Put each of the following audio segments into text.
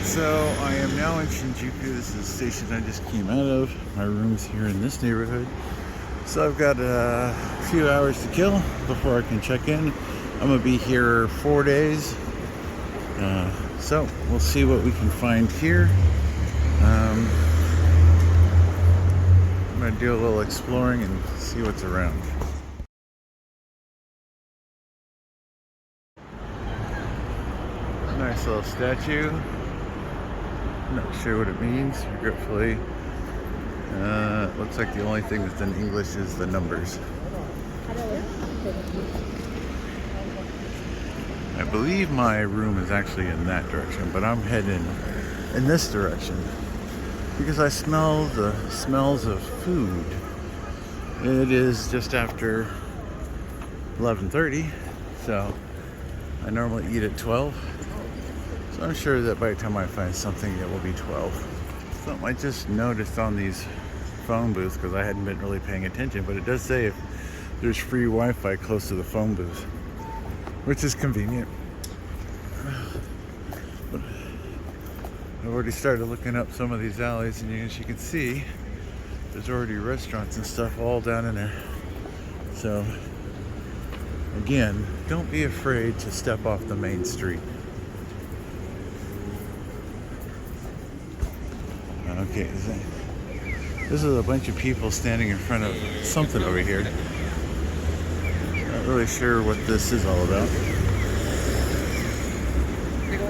So I am now in Shinjuku. This is the station I just came out of. My room's here in this neighborhood. So I've got a few hours to kill before I can check in. I'm gonna be here 4 days. So we'll see what we can find here. I'm gonna do a little exploring and see what's around. Nice little statue. Not sure what it means, regretfully. Looks like the only thing that's in English is the numbers. I believe my room is actually in that direction, but I'm heading in this direction because I smell the smells of food. It is just after 11:30, so I normally eat at 12. So I'm sure that by the time I find something, it will be 12. Something I just noticed on these phone booths, because I hadn't been really paying attention, but it does say if there's free Wi-Fi close to the phone booth, which is convenient. But I've already started looking up some of these alleys, and as you can see, there's already restaurants and stuff all down in there. So again, don't be afraid to step off the main street. Okay, this is a bunch of people standing in front of something over here. Not really sure what this is all about.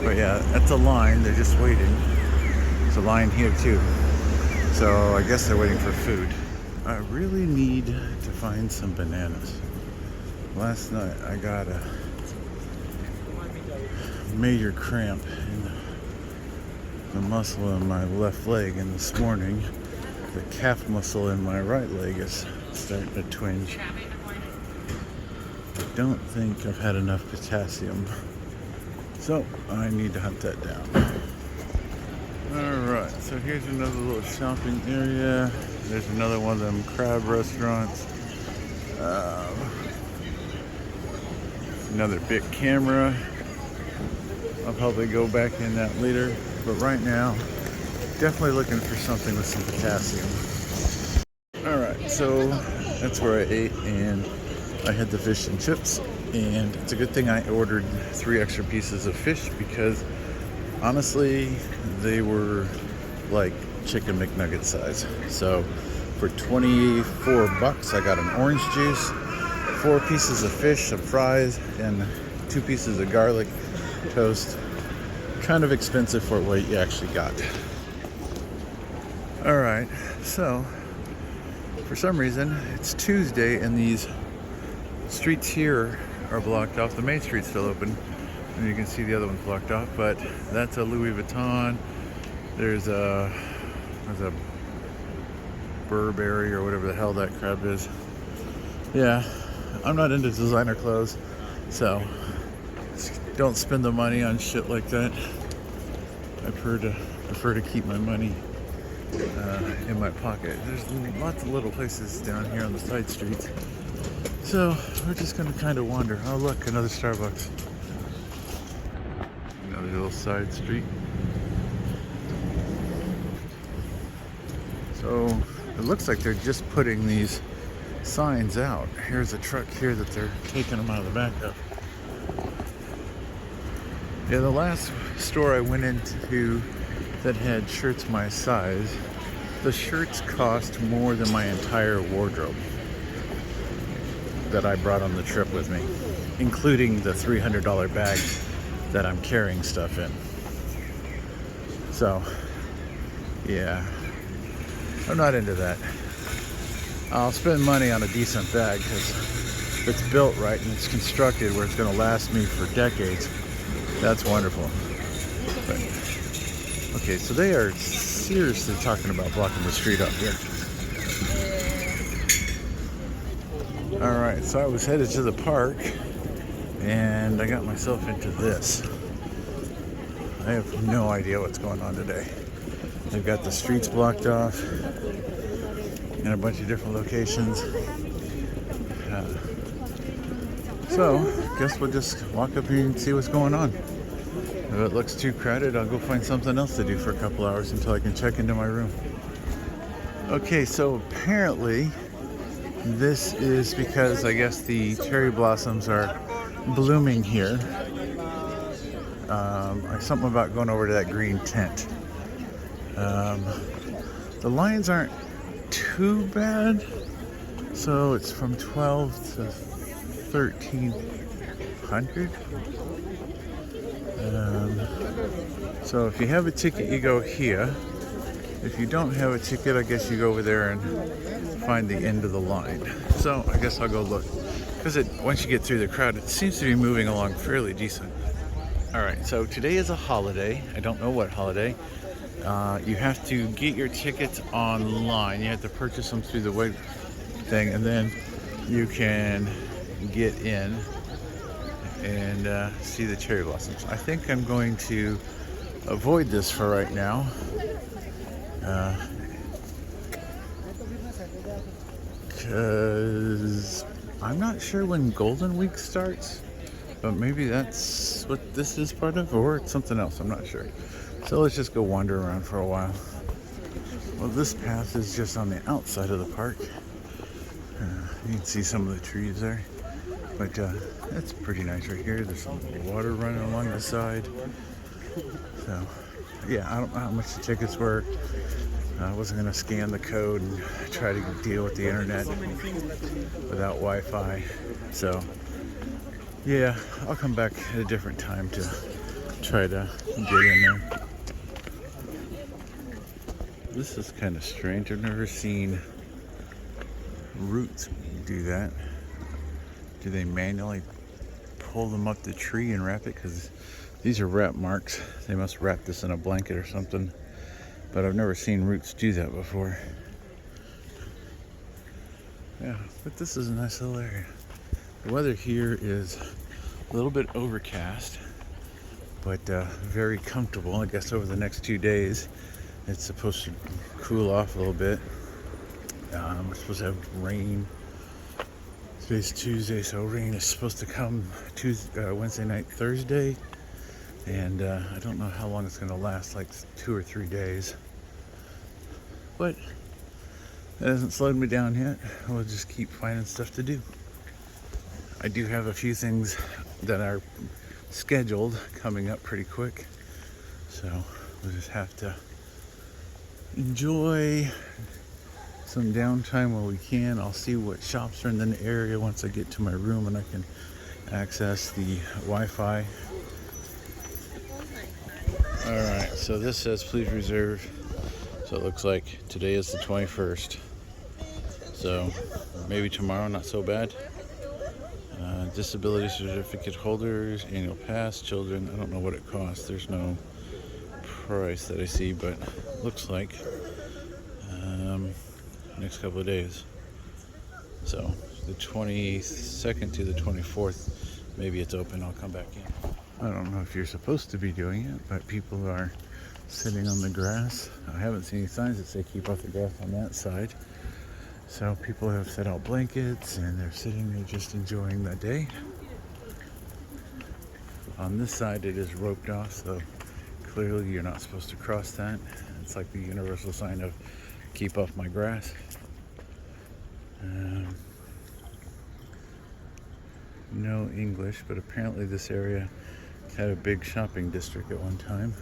But yeah, that's a line. They're just waiting. There's a line here too. So I guess they're waiting for food. I really need to find some bananas. Last night I got a major cramp in the muscle in my left leg, and this morning the calf muscle in my right leg is starting to twinge. I don't think I've had enough potassium, so I need to hunt that down. Alright, so here's another little shopping area. There's another one of them crab restaurants. Another big camera. I'll probably go back in that later, but right now, definitely looking for something with some potassium. Alright, so that's where I ate, and I had the fish and chips, and it's a good thing I ordered 3 extra pieces of fish, because honestly, they were like chicken McNugget size. So for 24 bucks, I got an orange juice, 4 pieces of fish, some fries, and 2 pieces of garlic toast. Kind of expensive for what you actually got. Alright, so for some reason it's Tuesday and these streets here are blocked off. The main street's still open, and you can see the other one's blocked off, but that's a Louis Vuitton. There's a Burberry or whatever the hell that crap is. Yeah, I'm not into designer clothes, so don't spend the money on shit like that. I prefer to keep my money in my pocket. There's lots of little places down here on the side streets, so we're just gonna kind of wander. Oh look, another Starbucks. Another little side street. So it looks like they're just putting these signs out. Here's a truck here that they're taking them out of the back of. Yeah, the last store I went into that had shirts my size, the shirts cost more than my entire wardrobe that I brought on the trip with me, including the $300 bag that I'm carrying stuff in. So, yeah, I'm not into that. I'll spend money on a decent bag because it's built right and it's constructed where it's going to last me for decades. That's wonderful. But, okay, so they are seriously talking about blocking the street up here. Alright, so I was headed to the park and I got myself into this. I have no idea what's going on today. They've got the streets blocked off in a bunch of different locations. So, guess we'll just walk up here and see what's going on. If it looks too crowded, I'll go find something else to do for a couple hours until I can check into my room. Okay, so apparently this is because I guess the cherry blossoms are blooming here. Something about going over to that green tent. The lines aren't too bad. So it's from 12 to 1300. So if you have a ticket, you go here. If you don't have a ticket, I guess you go over there and find the end of the line. So I guess I'll go look. Because once you get through the crowd, it seems to be moving along fairly decent. All right, so today is a holiday. I don't know what holiday. You have to get your tickets online. You have to purchase them through the web thing, and then you can get in and see the cherry blossoms. I think I'm going to avoid this for right now. Because I'm not sure when Golden Week starts, but maybe that's what this is part of, or it's something else. I'm not sure. So let's just go wander around for a while. Well, this path is just on the outside of the park. You can see some of the trees there, but it's pretty nice right here. There's some water running along the side. So yeah, I don't know how much the tickets were. I wasn't going to scan the code and try to deal with the internet without Wi-Fi. So yeah, I'll come back at a different time to try to get in there. This is kind of strange. I've never seen roots do that. Do they manually pull them up the tree and wrap it? Because these are wrap marks. They must wrap this in a blanket or something. But I've never seen roots do that before. Yeah, but this is a nice little area. The weather here is a little bit overcast, but very comfortable. I guess over the next 2 days, it's supposed to cool off a little bit. We're supposed to have rain. Today's Tuesday, so rain is supposed to come Wednesday night, Thursday. And I don't know how long it's going to last, like 2 or 3 days. But that hasn't slowed me down yet. We'll just keep finding stuff to do. I do have a few things that are scheduled coming up pretty quick. So we'll just have to enjoy some downtime while we can. I'll see what shops are in the area once I get to my room and I can access the Wi-Fi. Alright, so this says please reserve. So it looks like today is the 21st. So maybe tomorrow, not so bad. Disability certificate holders, annual pass, children. I don't know what it costs. There's no price that I see, but looks like next couple of days. So the 22nd to the 24th, maybe it's open. I'll come back in. I don't know if you're supposed to be doing it, but people are sitting on the grass. I haven't seen any signs that say keep off the grass on that side. So people have set out blankets and they're sitting there just enjoying the day. On this side it is roped off, so clearly you're not supposed to cross that. It's like the universal sign of keep off my grass. No English, but apparently this area had a big shopping district at one time.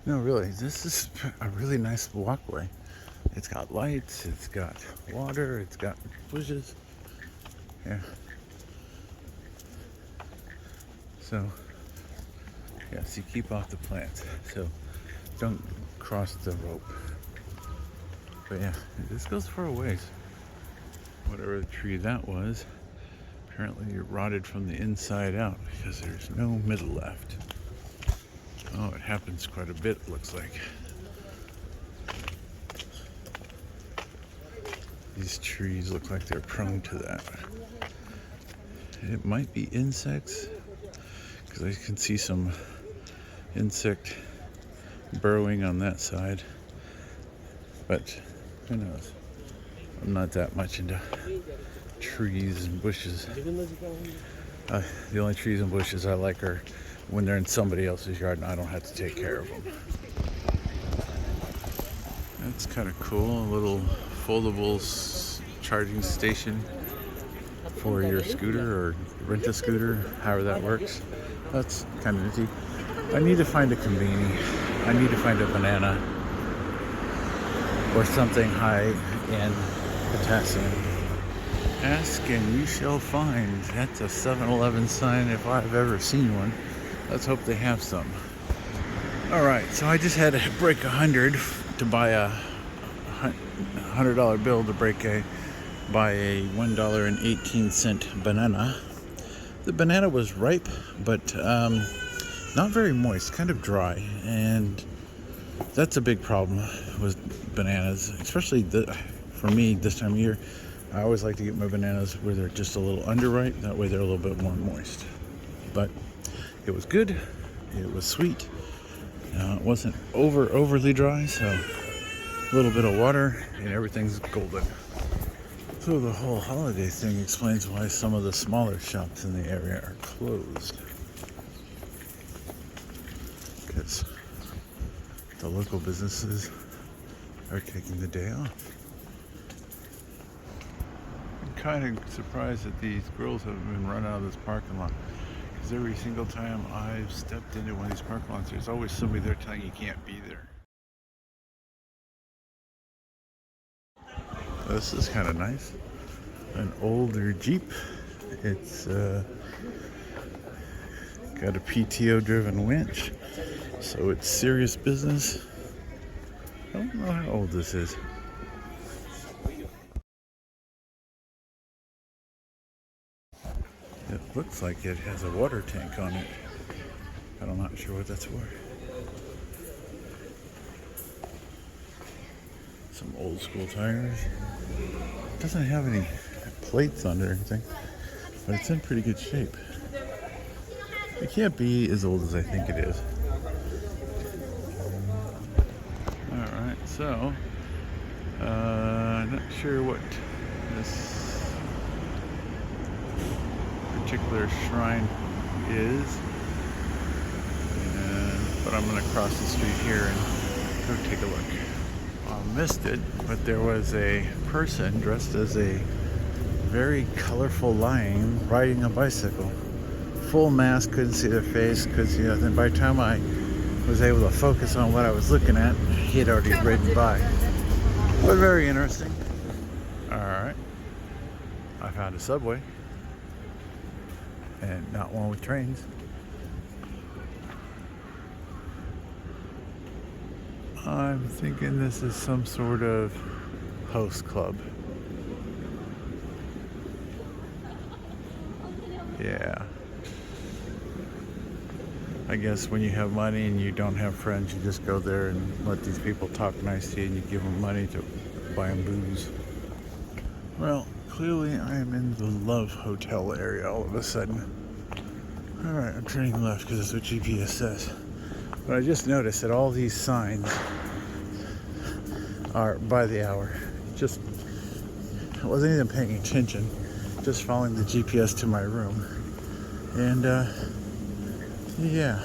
No, really, this is a really nice walkway. It's got lights, it's got water, it's got bushes. Yeah. So, yeah, so you keep off the plants. So, don't cross the rope. But yeah, this goes for a ways. Whatever the tree that was, apparently it rotted from the inside out because there's no middle left. Oh, it happens quite a bit, it looks like. These trees look like they're prone to that. It might be insects, because I can see some insect burrowing on that side. But who knows? I'm not that much into trees and bushes. The only trees and bushes I like are when they're in somebody else's yard and I don't have to take care of them. That's kind of cool. A little foldable charging station for your scooter or rent a scooter, however that works. That's kind of neat. I need to find a conveni. I need to find a banana or something high in potassium. Ask and you shall find. That's a 7-Eleven sign if I've ever seen one. Let's hope they have some. Alright, so I just had to break 100 to buy a $100 bill to buy a $1.18 banana. The banana was ripe, but not very moist, kind of dry, and that's a big problem with bananas, especially for me this time of year. I always like to get my bananas where they're just a little underripe, that way they're a little bit more moist. But it was good, it was sweet, it wasn't overly dry, so a little bit of water and everything's golden. So the whole holiday thing explains why some of the smaller shops in the area are closed. Because the local businesses are taking the day off. I'm kind of surprised that these girls haven't been run out of this parking lot. Because every single time I've stepped into one of these parking lots, there's always somebody there telling you can't be there. This is kind of nice. An older Jeep. It's got a PTO driven winch, so it's serious business. I don't know how old this is. It looks like it has a water tank on it, but I'm not sure what that's for. Some old school tires. It doesn't have any plates on it or anything, but it's in pretty good shape. It can't be as old as I think it is. Alright, so not sure what this particular shrine is, but I'm going to cross the street here and go take a look. I missed it, but there was a person dressed as a very colorful lion riding a bicycle. Full mask, couldn't see their face, couldn't see nothing. By the time I was able to focus on what I was looking at, he had already ridden by. But very interesting. Alright. I found a subway. And not one with trains. I'm thinking this is some sort of host club. Yeah. I guess when you have money and you don't have friends, you just go there and let these people talk nice to you and you give them money to buy them booze. Well, clearly I am in the Love Hotel area all of a sudden. Alright, I'm turning left because that's what GPS says. But I just noticed that all these signs are by the hour. Just, I wasn't even paying attention, just following the GPS to my room. And yeah,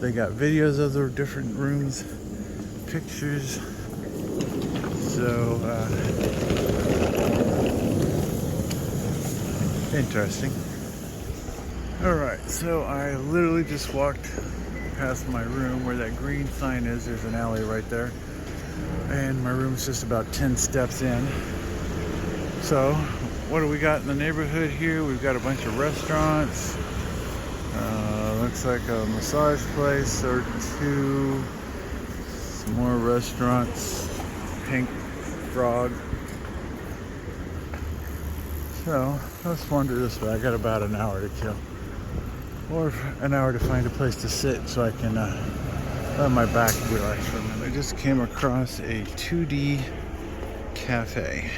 they got videos of the different rooms, pictures. So interesting. Alright, so I literally just walked past my room where that green sign is. There's an alley right there, and my room's just about 10 steps in. So what do we got in the neighborhood here? We've got a bunch of restaurants, looks like a massage place or two, some more restaurants, Pink Frog. So let's wander this way. I got about an hour to kill, or an hour to find a place to sit so I can let my back relax for a minute. I just came across a 2D cafe.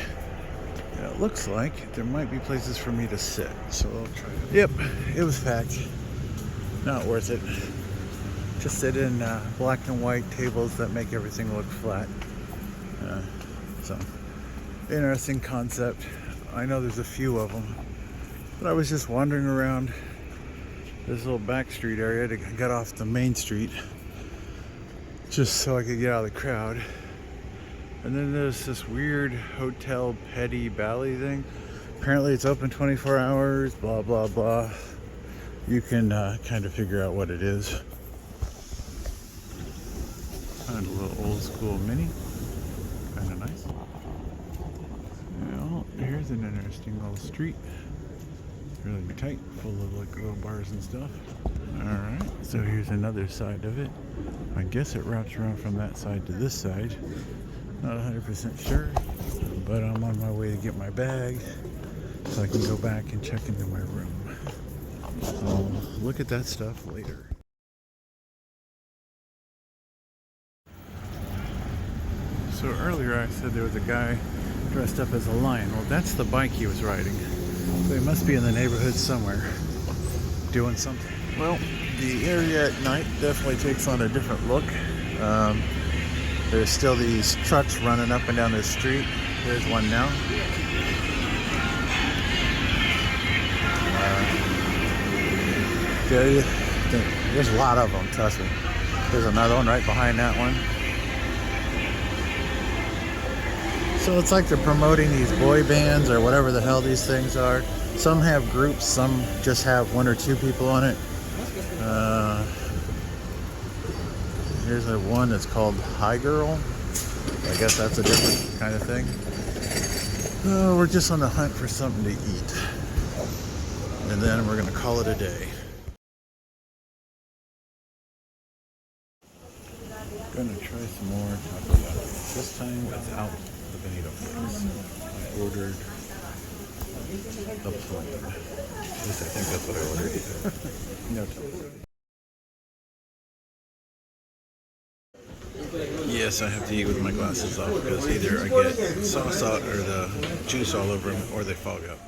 And it looks like there might be places for me to sit, so I'll try it. Yep, it was packed. Not worth it. Just sit in black and white tables that make everything look flat. So, interesting concept. I know there's a few of them, but I was just wandering around this little back street area to get off the main street, just so I could get out of the crowd. And then there's this weird hotel Petty Valley thing. Apparently it's open 24 hours, blah, blah, blah. You can kind of figure out what it is. Found a little old school mini. Kind of nice. Well, here's an interesting little street. Really tight, full of like little bars and stuff. Alright, so here's another side of it. I guess it wraps around from that side to this side. Not 100% sure, but I'm on my way to get my bag so I can go back and check into my room. I'll look at that stuff later. So earlier I said there was a guy dressed up as a lion. Well, that's the bike he was riding. So he must be in the neighborhood somewhere doing something. Well, the area at night definitely takes on a different look. There's still these trucks running up and down the street. There's one now. There's a lot of them, trust me. There's another one right behind that one. So it's like they're promoting these boy bands or whatever the hell these things are. Some have groups, some just have one or two people on it. Here's a one that's called Hi Girl. I guess that's a different kind of thing. We're just on the hunt for something to eat. And then we're gonna call it a day. Gonna try some more takoyaki. This time without the bonito flakes. I ordered the plain. At least I think that's what I ordered. No tofu. Yes, I have to eat with my glasses off because either I get sauce out or the juice all over them or they fog up.